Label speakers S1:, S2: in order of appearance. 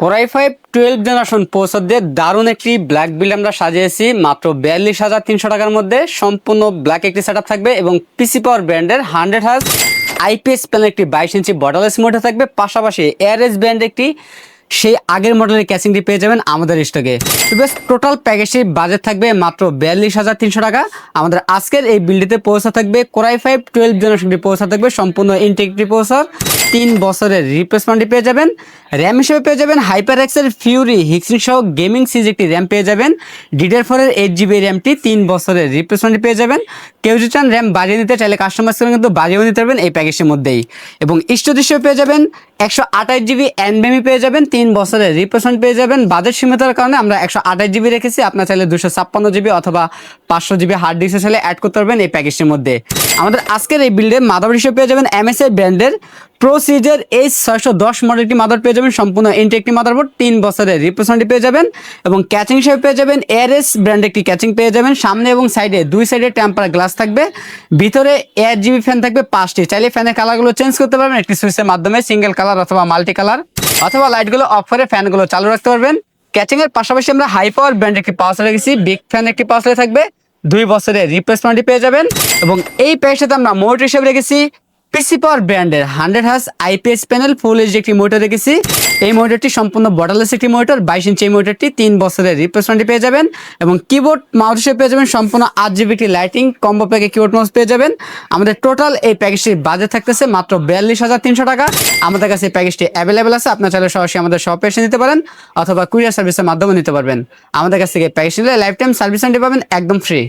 S1: Core i 5 12 generation processor দিয়ে দারুণ একটি ব্ল্যাক বিল্ড আমরা সাজিয়েছি মাত্র 42,300 টাকার মধ্যে। সম্পূর্ণ ব্ল্যাক একটি সেটআপ থাকবে এবং পিসি পাওয়ার ব্র্যান্ডের 100 হার্জ আইপিএস প্যানেল একটি 22 ইঞ্চি বর্ডারলেস মোডে থাকবে। পাশাপাশি এআরএস ব্র্যান্ড একটি সেই আগের মডেলের ক্যাচিংটি পেয়ে যাবেন আমাদের স্টকে। তো বেশ টোটাল প্যাকেজটির বাজেট থাকবে মাত্র 42,300 টাকা। আমাদের আজকের এই বিল্ডিতে পৌঁছা থাকবে কোরাই 5 12 জেনারেশনটি পৌঁছা থাকবে সম্পূর্ণ ইন্টিগ্রিটি প্রসেসর, 3 বছরের রিপ্লেসমেন্টটি পেয়ে যাবেন। র্যাম হিসেবে পেয়ে যাবেন হাইপার এক্সের ফিউরি হিক্সিং সহ গেমিং সিরিজ একটি র্যাম পেয়ে যাবেন। DDR4 8GB র্যামটি 3 বছরের রিপ্লেসমেন্টটি পেয়ে যাবেন। কেউ যদি চান র্যাম বাড়িয়ে নিতে চাইলে কাস্টমাইজ করে কিন্তু বাড়িয়েও নিতে পারবেন এই প্যাকেজের মধ্যেই। এবং স্টোরেজ হিসেবে পেয়ে যাবেন 128GB NVMe পেয়ে যাবেন, 3 বছরের রিপ্লেসমেন্ট পেয়ে যাবেন। বাজেট সীমিতার কারণে আমরা 128GB রেখেছি, আপনার চাইলে 256GB অথবা 500GB হার্ড ডিস্ক চাইলে অ্যাড করতে পারবেন এই প্যাকেজটির মধ্যে। আমাদের আজকের এই বিল্ডে মাদারবোর্ড হিসেবে পেয়ে যাবেন MSI ব্র্যান্ডের প্রো সিরিজের H610 মডেল একটি মাদারবোর্ড পেয়ে যাবেন, সম্পূর্ণ ইনটেক একটি মাদারবোর্ড, 3 বছরের রিপ্লেসমেন্টটি পেয়ে যাবেন। এবং ক্যাচিং হিসেবে পেয়ে যাবেন এআরএস ব্র্যান্ড একটি ক্যাচিং পেয়ে যাবেন। সামনে এবং সাইডে দুই সাইডে টেম্পার গ্লাস থাকবে, ভিতরে 8GB ফ্যান থাকবে 5টি। চাইলে ফ্যানের কালারগুলো চেঞ্জ করতে পারবেন একটি সুইচের মাধ্যমে, সিঙ্গেল কালার অথবা মাল্টি কালার, অথবা লাইটগুলো অফ করে ফ্যানগুলো চালু রাখতে পারবেন। ক্যাচিং এর পাশাপাশি আমরা হাই পাওয়ার ব্র্যান্ড একটি পাওয়ার সাপ্লাই রেখেছি, বিগ ফ্যান একটি পাওয়ার সাপ্লাই থাকবে, 2 বছরের রিপ্লেসমেন্টটি পেয়ে যাবেন। এবং এই প্যাকেজটাতে আমরা মোটর হিসেবে রেখেছি পিসি পাওয়ার ব্র্যান্ডের 100 hertz IPS panel full HD একটি মোটর রেখেছি। এই মোটরটি সম্পূর্ণ বর্ডারলেস একটি মোটর, 22 ইঞ্চি মোটরটি, 3 বছরের রিপ্লেসমেন্টটি পেয়ে যাবেন। এবং কিবোর্ড মাউস হিসেবে পেয়ে যাবেন সম্পূর্ণ 8GB একটি লাইটিং কম্বো প্যাকে কিবোর্ড মাউস পেয়ে যাবেন। আমাদের টোটাল এই প্যাকেজটির বাজেট থাকতেছে মাত্র 42,300 টাকা। আমাদের কাছে এই প্যাকেজটি অ্যাভেলেবেল আছে, আপনার চাইলে সরাসরি আমাদের শপে এসে নিতে পারেন অথবা কুরিয়ার সার্ভিসের মাধ্যমে নিতে পারবেন। আমাদের কাছ থেকে এই প্যাকেজটি নিলে লাইফ টাইম সার্ভিস পাবেন একদম ফ্রি।